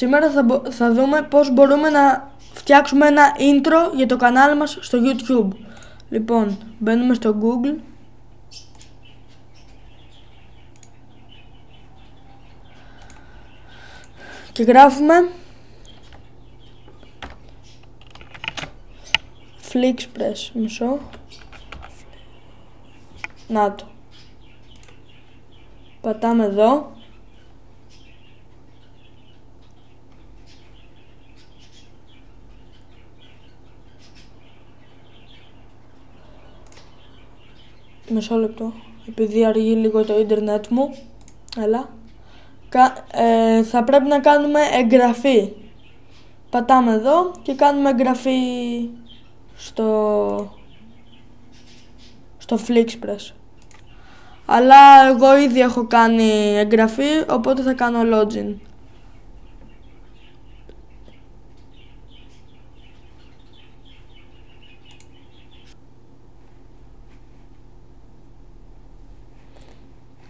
Σήμερα θα δούμε πώς μπορούμε να φτιάξουμε ένα intro για το κανάλι μας στο YouTube. Λοιπόν, μπαίνουμε στο Google. Και γράφουμε Flixpress, μισό. Να το. Πατάμε εδώ. Μισό λεπτό, επειδή αργεί λίγο το ίντερνετ μου. Έλα. Θα πρέπει να κάνουμε εγγραφή. Πατάμε εδώ και κάνουμε εγγραφή στο Flixpress. Αλλά εγώ ήδη έχω κάνει εγγραφή, οπότε θα κάνω login.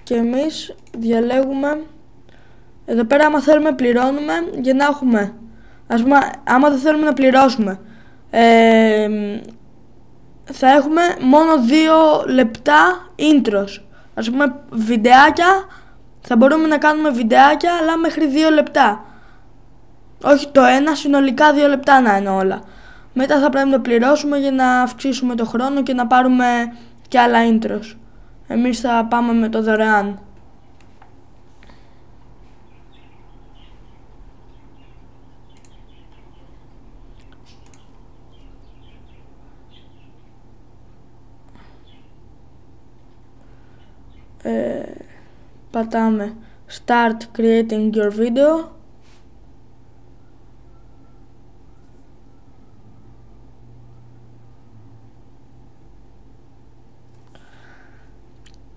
Και εμείς διαλέγουμε εδώ πέρα, άμα θέλουμε πληρώνουμε για να έχουμε, ας πούμε, άμα δεν θέλουμε να πληρώσουμε θα έχουμε μόνο 2 λεπτά intros. Ας πούμε βιντεάκια, θα μπορούμε να κάνουμε βιντεάκια αλλά μέχρι 2 λεπτά. Όχι το ένα, συνολικά 2 λεπτά να είναι όλα. Μετά θα πρέπει να πληρώσουμε για να αυξήσουμε το χρόνο και να πάρουμε και άλλα intros. Εμείς θα πάμε με το δωρεάν. Πατάμε Start creating your video.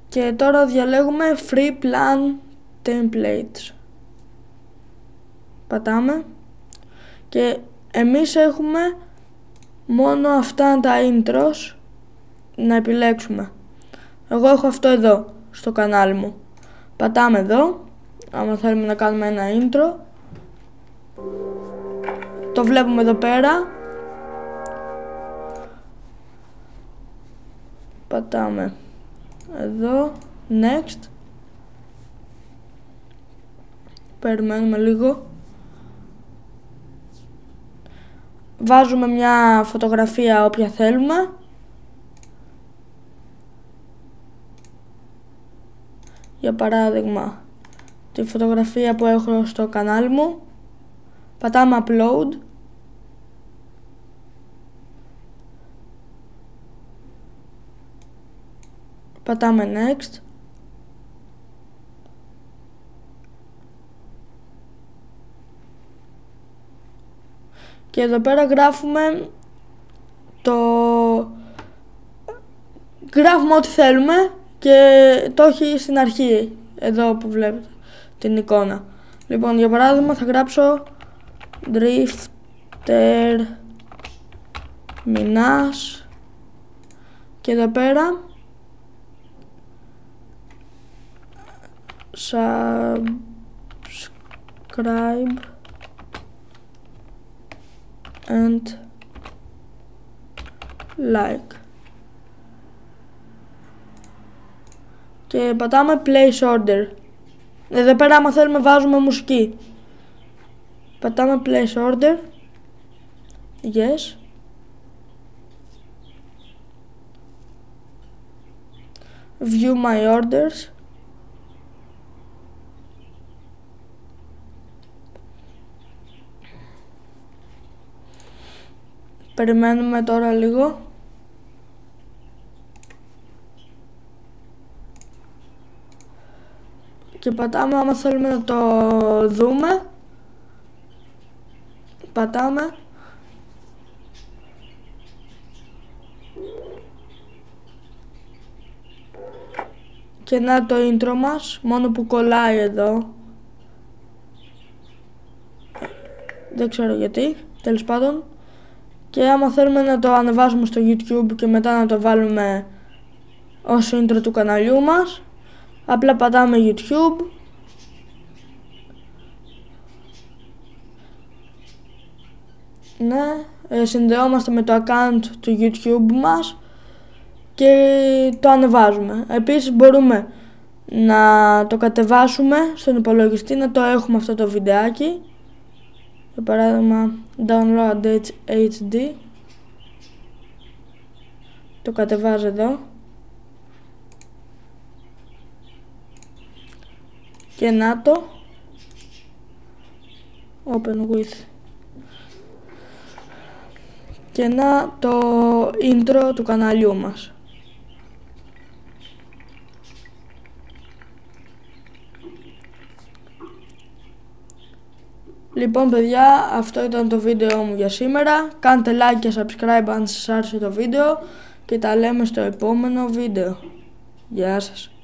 Και τώρα διαλέγουμε Free Plan Templates. Πατάμε. Και εμείς έχουμε μόνο αυτά τα intros να επιλέξουμε. Εγώ έχω αυτό εδώ στο κανάλι μου. Πατάμε εδώ, άμα θέλουμε να κάνουμε ένα intro. Το βλέπουμε εδώ πέρα. Πατάμε εδώ, next. Περιμένουμε λίγο. Βάζουμε μια φωτογραφία όποια θέλουμε. Για παράδειγμα, τη φωτογραφία που έχω στο κανάλι μου. Πατάμε upload. Πατάμε next. Και εδώ πέρα γράφουμε γράφουμε ό,τι θέλουμε και το έχει στην αρχή, εδώ που βλέπετε την εικόνα. Λοιπόν, για παράδειγμα θα γράψω Drifter Minas και εδώ πέρα subscribe and like. Και πατάμε place order. Εδώ πέρα άμα θέλουμε βάζουμε μουσική. Πατάμε place order. Yes. View my orders. Περιμένουμε τώρα λίγο. Και πατάμε άμα θέλουμε να το δούμε. Πατάμε. Και να το intro μας, μόνο που κολλάει εδώ. Δεν ξέρω γιατί, τέλος πάντων. Και άμα θέλουμε να το ανεβάσουμε στο YouTube και μετά να το βάλουμε ως intro του καναλιού μας, απλά πατάμε YouTube Ναι, συνδεόμαστε με το account του YouTube μας και το ανεβάζουμε. Επίσης μπορούμε να το κατεβάσουμε στον υπολογιστή, να το έχουμε αυτό το βιντεάκι. Για παράδειγμα download HD, το κατεβάζω εδώ και να το open with και να το intro του καναλιού μας. Λοιπόν παιδιά, αυτό ήταν το βίντεο μου για σήμερα. Κάντε like και subscribe αν σας άρεσε το βίντεο και τα λέμε στο επόμενο βίντεο. Γεια σας.